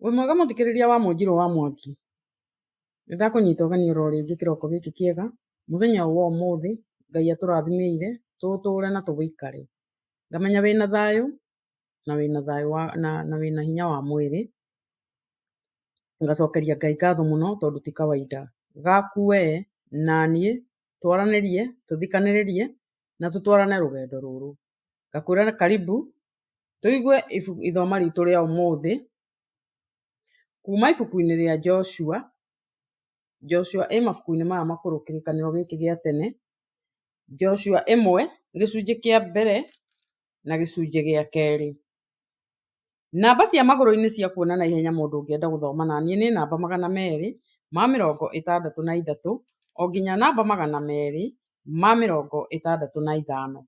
Wĩ mwega mũthikĩrĩria wa Mũnjirũ wa Mwangi, nĩndakũnyita ũgeni oro rĩngĩ kĩroko gĩkĩ kĩega mũthenya wa ũmũthĩ. Ngai atũrathimĩire tũtũũre na tũgĩikare, ngamenya wĩna thayũ na wĩna hinya wa mwĩrĩ. Ngacokeria Ngai ngatho mũno tondũ ti kawaida gaku we na niĩ twaranĩrie, tũthikanĩrĩrie na tũtwarane rũgendo rũrũ. Ngakwĩra karibu tũigue ithoma ritũ rĩa ũmũthĩ kuma ibuku-inĩ rĩa Joshua. Joshua ĩ mabuku-inĩ maya makũrũ, kĩrĩkanĩro gĩkĩ gĩa tene. Joshua 1 gĩcunjĩ kĩa mbere na gĩcunjĩ gĩa kerĩ. Namba cia magũrũ-inĩ cia kuona na ihenya mũndũ ũngĩenda gũthoma naniĩ nĩ namba 263 o nginya namba 265.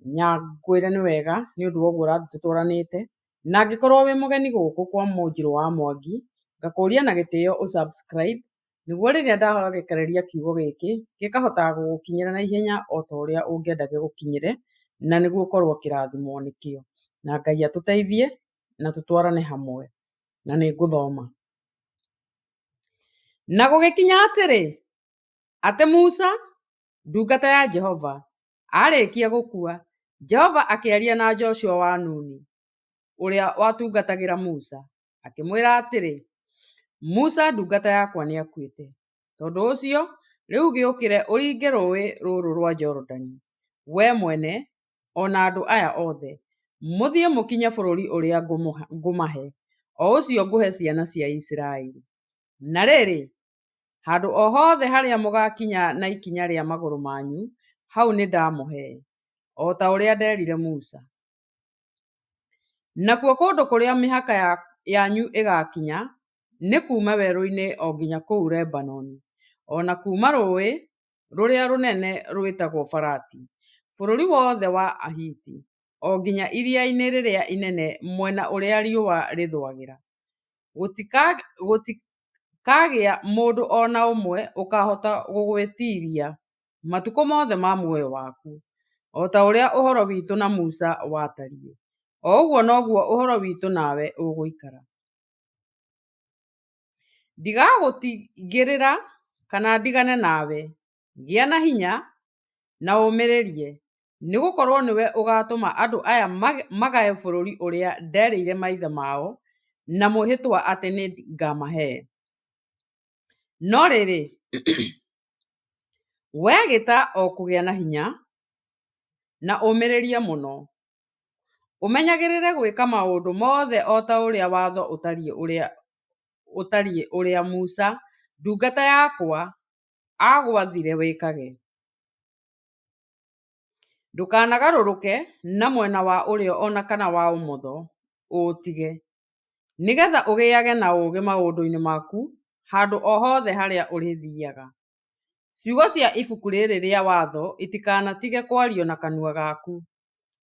Nyangwĩre nĩ wega nĩ ũndũ wa ũguo ũrathiĩ tũtwaranĩte, na angĩkorwo wĩ mũgeni gũkũ kwa Mũnjirũ wa Mwangi, ngakũria na gĩtĩo subscribe nĩguo rĩrĩa ndarekereria kiugo gĩkĩ gĩkahotaga gũgũkinyĩra na ihenya o ta ũrĩa ũngĩenda gĩgũkinyĩre, na nĩguo ũkorwo ũkĩrathimwo nĩkĩo. Na Ngai atũteithie na tũtwarane hamwe, na nĩ ngũthoma. Na gũgĩkinya atĩrĩ, atĩ Musa ndungata ya Jehova arĩkia gũkua, Jehova akĩaria na Joshua wa Nuni ũrĩa watungatagĩra Musa, akĩmwĩra atĩrĩ, Musa ndungata yakwa nĩ akuĩte. Tondũ ũcio rĩu gĩũkĩre ũringe rũĩ rũrũ rwa Jorodani, we mwene ona andũ aya othe, mũthiĩ mũkinye bũrũri ũrĩa ngũmahe, o ũcio ngũhe ciana cia Isiraeli. Na rĩrĩ, handũ o hothe harĩa mũgakinya na ikinya rĩa magũrũ manyu, hau nĩ ndamũhe, o ta ũrĩa nderire Musa. Nakuo kũndũ kũrĩa mĩhaka yanyu ĩgakinya nĩ kuma werũ-inĩ o nginya kũu Lebanoni, ona kuma rũĩ rũrĩa rũnene rwĩtagwo Farati, bũrũri wothe wa Ahiti, o nginya iria-inĩ rĩrĩa inene mwena ũrĩa riũa rĩthũagĩra. Gũtikagĩa mũndũ ona ũmwe ũkahota gũgwĩtiria matukũ mothe ma muoyo waku, o ta ũrĩa ũhoro witũ na Musa watariĩ, o ũguo noguo ũhoro witũ nawe ũgũikara. Ndigagũtigĩrĩra kana ndigane nawe, gĩa na hinya na ũmĩrĩrie, nĩgũkorwo nĩwe ũgatũma andũ aya magae bũrũri ũrĩa nderĩire maithe mao na mwĩhĩtwa atĩ nĩ ngamahe. No rĩrĩ, wegĩta o kũgĩa na hinya na ũmĩrĩrie mũno, ũmenyagĩrĩre gwĩka maũndũ mothe o ta ũrĩa watho ũtariĩ ũrĩa Musa ndungata yakwa agwathire wĩkage. Ndũkanagarũrũke na mwena wa ũrĩo ona kana wa ũmotho ũũtige, nĩgetha ũgĩage na ũũgĩ maũndũ-inĩ maku handũ o hothe harĩa ũrĩthiaga. Ciugo cia ibuku rĩrĩ rĩa watho itikanatige kwario na kanua gaku,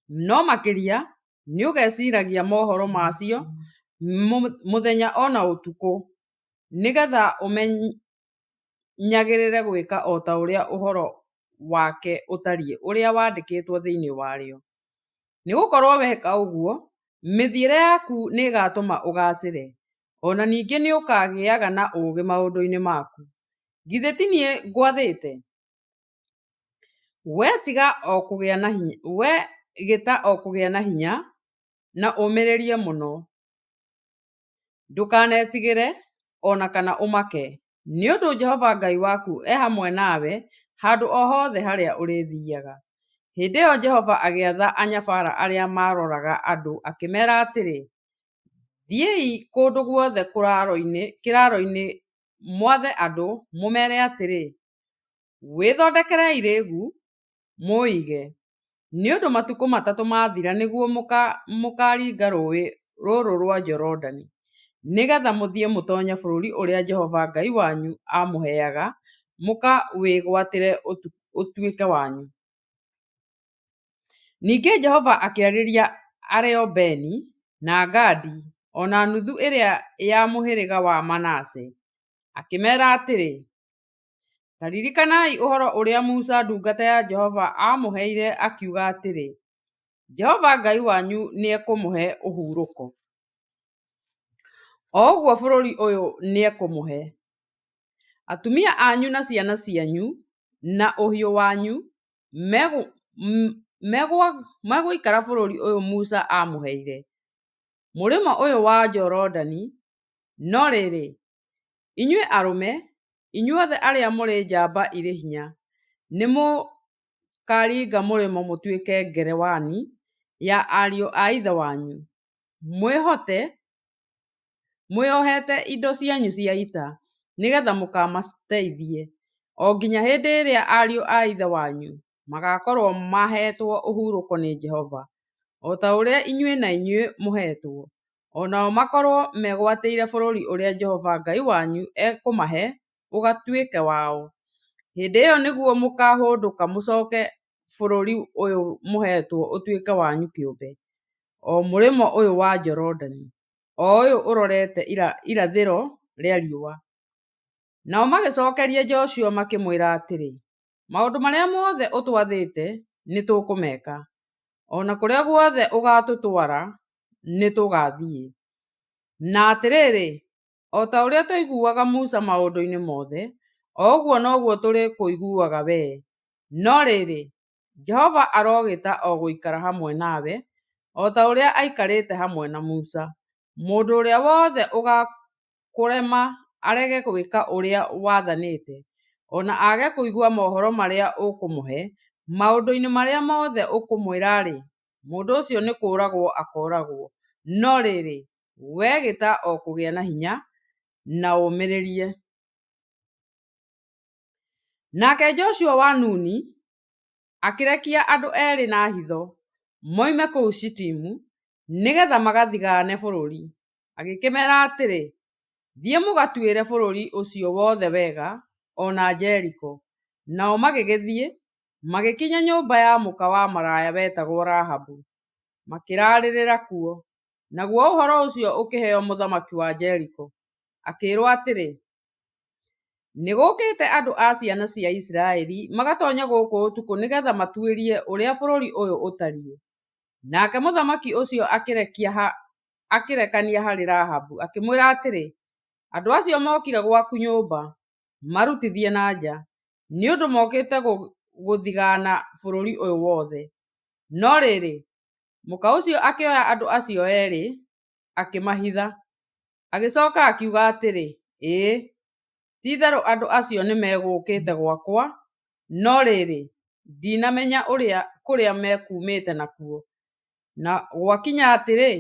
no makĩria nĩ ũgeciragia mohoro macio mũthenya ona ũtukũ, nĩgetha ũmenyagĩrĩre gwĩka o ta ũrĩa ũhoro wake ũtariĩ ũrĩa wandĩkĩtwo thĩinĩ warĩo. Nĩgũkorwo weka ũguo, mĩthiĩre yaku nĩ ĩgatũma ũgacĩre, ona ningĩ nĩ ũkagĩaga na ũũgĩ maũndũ-inĩ maku. Githĩ ti niĩ ngwathĩte? Wegĩta o kũgĩa na hinya na ũmĩrĩrie mũno, ndũkanetigĩre ona kana ũmake, nĩ ũndũ Jehova Ngai waku e hamwe nawe handũ o hothe harĩa ũrĩthiaga. Hĩndĩ ĩyo Jehova agĩatha anyabara arĩa maroraga andũ akĩmera atĩrĩ, thiĩi kũndũ guothe kĩraro-inĩ mwathe andũ, mũmere atĩrĩ, wĩthondekerei rĩĩgu mũũige, nĩ ũndũ matukũ 3 mathira nĩguo mũkaringa rũĩ rũrũ rwa Jorodani, nĩgetha mũthiĩ mũtoonye bũrũri ũrĩa Jehova Ngai wanyu amũheaga mũkawĩgwatĩre ũtuĩke wanyu. Ningĩ Jehova akĩarĩria Areubeni na Gadi ona nuthu ĩrĩa ya mũhĩrĩga wa Manase, akĩmera atĩrĩ, ta ririkanai ũhoro ũrĩa Musa ndungata ya Jehova amũheire akiuga atĩrĩ, Jehova Ngai wanyu nĩ ekũmũhe ũhurũko. oguo bũrũri ũyũ nĩekũmũhe. Atumia anyu na ciana cianyu na ũhiũ wanyu megũikara bũrũri ũyũ Musa amũheire, mũrĩmo ũyũ wa Jorodani. No rĩrĩ, inyuĩ arũme, inyuothe arĩa mũrĩ njamba irĩ hinya, nĩmũkaringa mũrĩmo mũtuĩke ngerewani ya ariũ a ithe wanyu, mwĩohete indo cianyu cia ita, nĩgetha mũkamateithie o nginya hĩndĩ ĩrĩa ariũ a ithe wanyu magakorwo mahetwo ũhurũko nĩ Jehova, o ta ũrĩa inyuĩ na inyuĩ mũhetwo, o nao makorwo megwatĩire bũrũri ũrĩa Jehova Ngai wanyu ekũmahe ũgatuĩke wao. Hĩndĩ ĩyo nĩguo mũkahũndũka mũcoke bũrũri ũyũ mũhetwo ũtuĩke wanyu kĩũmbe, o mũrĩmo ũyũ wa Jorodani, o ũyũ ũrorete irathĩro rĩa riũa. Nao magĩcokeria Joshua makĩmwĩra atĩrĩ, maũndũ marĩa mothe ũtwathĩte nĩtũkũmeka, ona kũrĩa guothe ũgatũtwara nĩtũgathiĩ. Na atĩrĩrĩ, o ta ũrĩa tũiguaga Musa maũndũ-inĩ mothe, o ũguo noguo tũrĩkũiguaga wee. No rĩrĩ, Jehova arogĩta o gũikara hamwe nawe, o ta ũrĩa aikarĩte hamwe na Musa. Mũndũ ũrĩa wothe ũgakũrema arege gwĩka ũrĩa wathanĩte, ona age kũigua mohoro marĩa ũkũmũhe, maũndũ-inĩ marĩa mothe ũkũmwĩra-rĩ, mũndũ ũcio nĩ kũũragwo akooragwo. No rĩrĩ, wee gĩta o kũgĩa na hinya na ũmĩrĩrie. Nake Joshua wa Nuni akĩrekia andũ erĩ na hitho moime kũu Shitimu, nĩgetha magathigaane bũrũri. Agĩkĩmera atĩrĩ, thiĩ mũgatuĩre bũrũri ũcio wothe wega, ona Jeriko. Nao magĩgĩthiĩ, magĩkinya nyũmba ya mũka wa maraya wetagwo Rahabu, makĩrarĩrĩra kuo. Naguo ũhoro ũcio ũkĩheo mũthamaki wa Jeriko, akĩĩrwo atĩrĩ, nĩgũkĩte andũ a ciana cia Isiraeli magatoonya gũkũ ũtukũ, nĩgetha matuĩrie ũrĩa bũrũri ũyũ ũtariĩ. Nake mũthamaki ũcio akĩrekania harĩ Rahabu, akĩmwĩra atĩrĩ, andũ acio mokire gwaku nyũmba marutithie na nja, nĩ ũndũ mokĩte gũthigaana bũrũri ũyũ wothe. No rĩrĩ, mũka ũcio akĩoya andũ acio erĩ akĩmahitha. Agĩcoka akiuga atĩrĩ, ĩĩ, ti-itherũ andũ acio nĩmegũkĩte gwakwa, no rĩrĩ, ndinamenya kũrĩa mekumĩte nakuo. Na gwakinya atĩrĩ,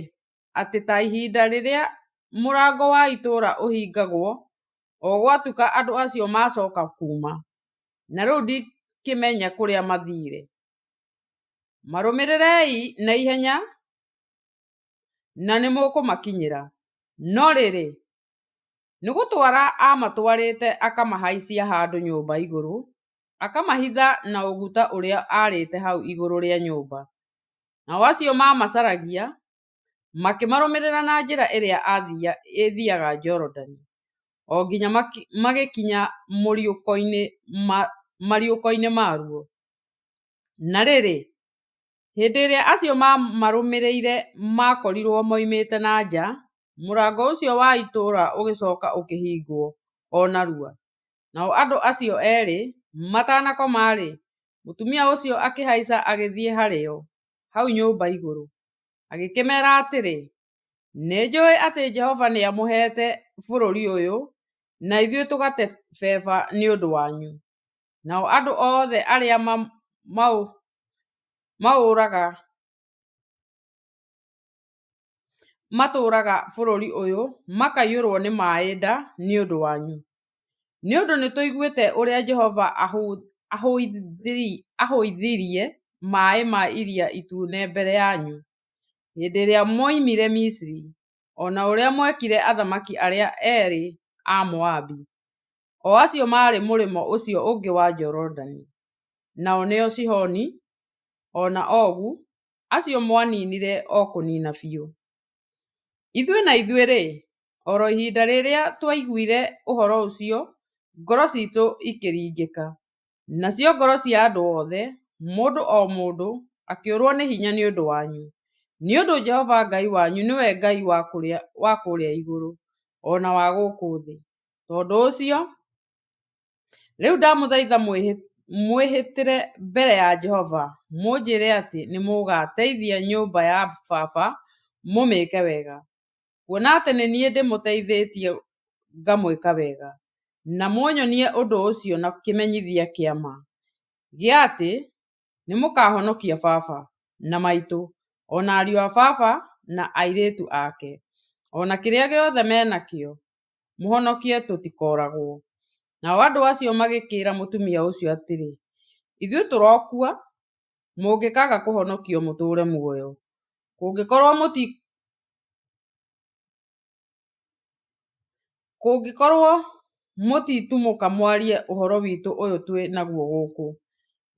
atĩ ta ihinda rĩrĩa mũrango wa itũũra ũhingagwo, o gwatuka andũ acio macoka kuuma, na rĩu ndikĩmenya kũrĩa mathiire. Marũmĩrĩrei na ihenya na nĩmũkũmakinyĩra. No rĩrĩ, nĩgũtwara amatwarĩte akamahaicia handũ nyũmba igũrũ, akamahitha na ũguta ũrĩa arĩte hau igũrũ rĩa nyũmba. Nao acio mamacaragia makĩmarũmĩrĩra na njĩra ĩrĩa ĩthiaga Jorodani, o nginya magĩkinya mariũko-inĩ maruo. Na rĩrĩ, hĩndĩ ĩrĩa acio mamarũmĩrĩire makorirwo moimĩte na nja, mũrango ũcio wa itũũra ũgĩcoka ũkĩhingwo o narua. Nao andũ acio erĩ matanakoma-rĩ, mũtumia ũcio akĩhaica agĩthiĩ harĩo hau nyũmba igũrũ, agĩkĩmera atĩrĩ, nĩnjũĩ atĩ Jehova nĩamũhete bũrũri ũyũ, na ithuĩ tũgate beba nĩ ũndũ wanyu. Nao andũ othe arĩa matũũraga bũrũri ũyũ makaiyũrwo nĩ maĩ nda nĩ ũndũ wanyu, nĩ ũndũ nĩtũiguĩte ũrĩa Jehova ahũithirie maĩ ma iria itune mbere yanyu hĩndĩ ĩrĩa mwoimire Misiri, ona ũrĩa mwekire athamaki arĩa erĩ a Moabi, o acio marĩ mũrĩmo ũcio ũngĩ wa Jorodani, nao nĩo Sihoni ona Ogu, acio mwaninire o kũnina biũ. Ithuĩ-rĩ, oro ihinda rĩrĩa twaiguire ũhoro ũcio, ngoro citũ ikĩringĩka, nacio ngoro cia andũ othe, mũndũ o mũndũ, akĩũrwo nĩ hinya nĩ ũndũ wanyu, nĩ ũndũ Jehova Ngai wanyu nĩwe Ngai wa kũrĩa igũrũ, ona wa gũkũ thĩ. Tondũ ũcio rĩu ndamũthaitha mwĩhĩtĩre mbere ya Jehova mũnjĩre atĩ nĩ mũgateithia nyũmba ya baba mũmĩke wega, kuona atĩ nĩ niĩ ndĩmũteithĩtie ngamwĩka wega, na muonyonie ũndũ ũcio na kĩmenyithia kĩa ma gĩa atĩ nĩ mũkahonokia baba na maitũ, ona ariũ a baba na airĩtu ake, ona kĩrĩa gĩothe menakĩo, mũhonokie tũtikoragwo. Nao andũ acio magĩkĩra mũtumia ũcio atĩrĩ, ithuĩ tũrokua, mũngĩkaga kũhonokio mũtũũre muoyo. Kũngĩkorwo mũtitumũka mwarie ũhoro witũ ũyũ twĩ naguo gũkũ,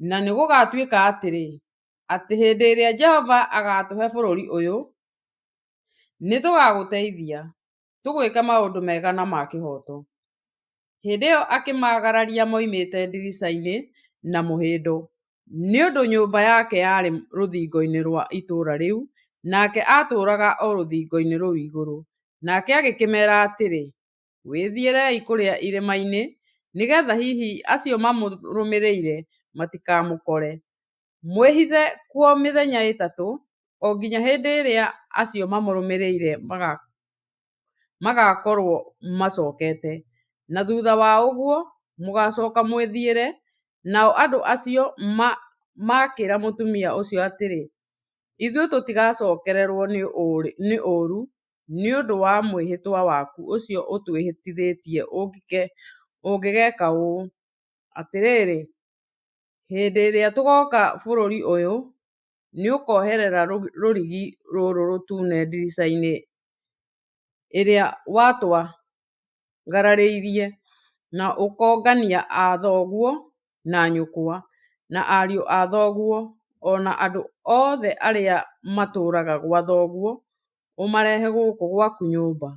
na nĩ gũgatuĩka atĩrĩ, atĩ hĩndĩ ĩrĩa Jehova agatũhe bũrũri ũyũ, nĩ tũgagũteithia tũgwĩke maũndũ mega na ma kĩhoto. Hĩndĩ ĩyo akĩmagararia moimĩte ndirica-inĩ na mũhĩndo, nĩ ũndũ nyũmba yake yarĩ rũthingo-inĩ rwa itũũra rĩu, nake atũũraga o rũthingo-inĩ rũu igũrũ. Nake agĩkĩmera atĩrĩ, wĩthiĩrei kũrĩa irĩma-inĩ, nĩgetha hihi acio mamũrũmĩrĩire matikamũkore. Mwĩhithe kuo mĩthenya ĩtatũ, o nginya hĩndĩ ĩrĩa acio mamũrũmĩrĩire magakorwo macokete, na thutha wa ũguo mũgacoka mwĩthiĩre. Nao andũ acio makĩra mũtumia ũcio atĩrĩ, ithuĩ tũtigacokererwo nĩ ũũru nĩ ũndũ wa mwĩhĩtwa waku ũcio ũtwĩhĩtithĩtie ũngĩgeka ũũ. Atĩrĩrĩ, hĩndĩ ĩrĩa tũgoka bũrũri ũyũ, nĩ ũkoherera rũrigi rũrũ rũtune ndirica-inĩ ĩrĩa watwagararĩirie, na ũkongania a thoguo na nyũkwa na ariũ a thoguo, ona andũ othe arĩa matũũraga gwa thoguo, ũmarehe gũkũ gwaku nyũmba.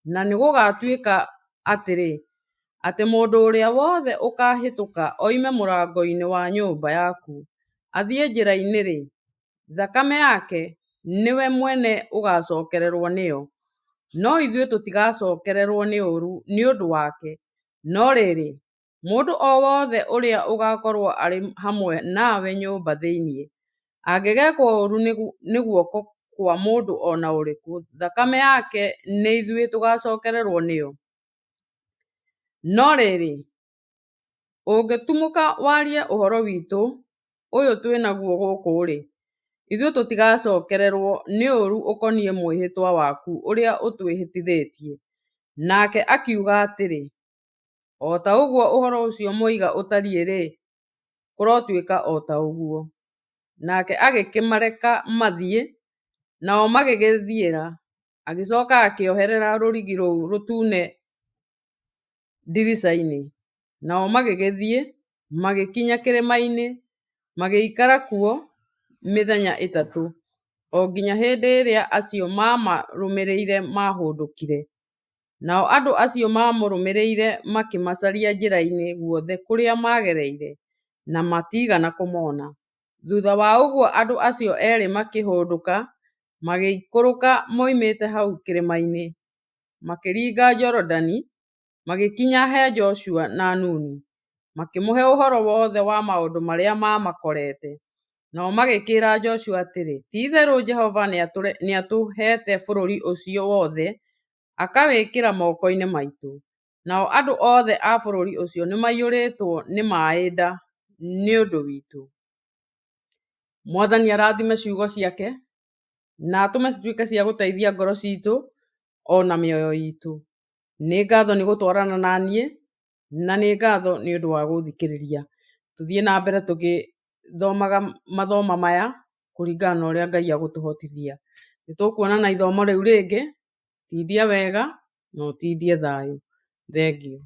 Na nĩ gũgatuĩka atĩrĩ, atĩ mũndũ ũrĩa wothe ũkahĩtũka oime mũrango-inĩ wa nyũmba yaku athiĩ njĩra-inĩ-rĩ, thakame yake nĩwe mwene ũgacokererwo nĩyo, no ithuĩ tũtigacokererwo nĩ ũũru nĩ ũndũ wake. No rĩrĩ, mũndũ o wothe ũrĩa ũgakorwo arĩ hamwe nawe nyũmba thĩinĩ, angĩgekwo ũũru nĩ guoko kwa mũndũ ona ũrĩkũ, thakame yake nĩ ithuĩ tũgacokererwo nĩyo. No rĩrĩ, ũngĩtumũka warie ũhoro witũ ũyũ twĩ naguo gũkũ-rĩ, ithuĩ tũtigacokererwo nĩ ũũru ũkoniĩ mwĩhĩtwa waku ũrĩa ũtwĩhĩtithĩtie. Nake akiuga atĩrĩ, o ta ũguo ũhoro ũcio mwoiga ũtariĩ-rĩ, kũrotuĩka o ta ũguo. Nake agĩkĩmareka mathiĩ, nao magĩgĩthiĩra, agĩcoka akĩoherera rũrigi rũu rũtune ndirica-inĩ, nao magĩgĩthiĩ magĩkinya kĩrĩma-inĩ, magĩikara kuo mĩthenya ĩtatũ, o nginya hĩndĩ ĩrĩa acio mamarũmĩrĩire mahũndũkire. Nao andũ acio mamũrũmĩrĩire makĩmacaria njĩra-inĩ guothe kũrĩa magereire, na matigana kũmona. Thutha wa ũguo andũ acio erĩ makĩhũndũka, magĩikũrũka moimĩte hau kĩrĩma-inĩ, makĩringa Jorodani, magĩkinya he Joshua na Nuni, makĩmũhe ũhoro wothe wa maũndũ marĩa mamakorete. Nao magĩkĩra Joshua atĩrĩ, ti-itherũ Jehova nĩ atũhete bũrũri ũcio wothe, akawĩkĩra moko-inĩ maitũ. Nao andũ othe a bũrũri ũcio nĩ maiyũrĩtwo nĩ maĩ nda nĩ ũndũ witũ. Mwathani arathime ciugo ciake, na atũme cituĩke cia gũteithia ngoro citũ ona mĩoyo itũ. Nĩ ngatho nĩ gũtwarana na niĩ, na nĩ ngatho nĩ ũndũ wa gũthikĩrĩria. Tũthiĩ na mbere tũgĩthomaga mathoma maya kũringana na ũrĩa Ngai agũtũhotithia. Nĩ tũkuonana ithomo rĩu rĩngĩ, tindia wega na ũtindie thayũ. Thengiũ.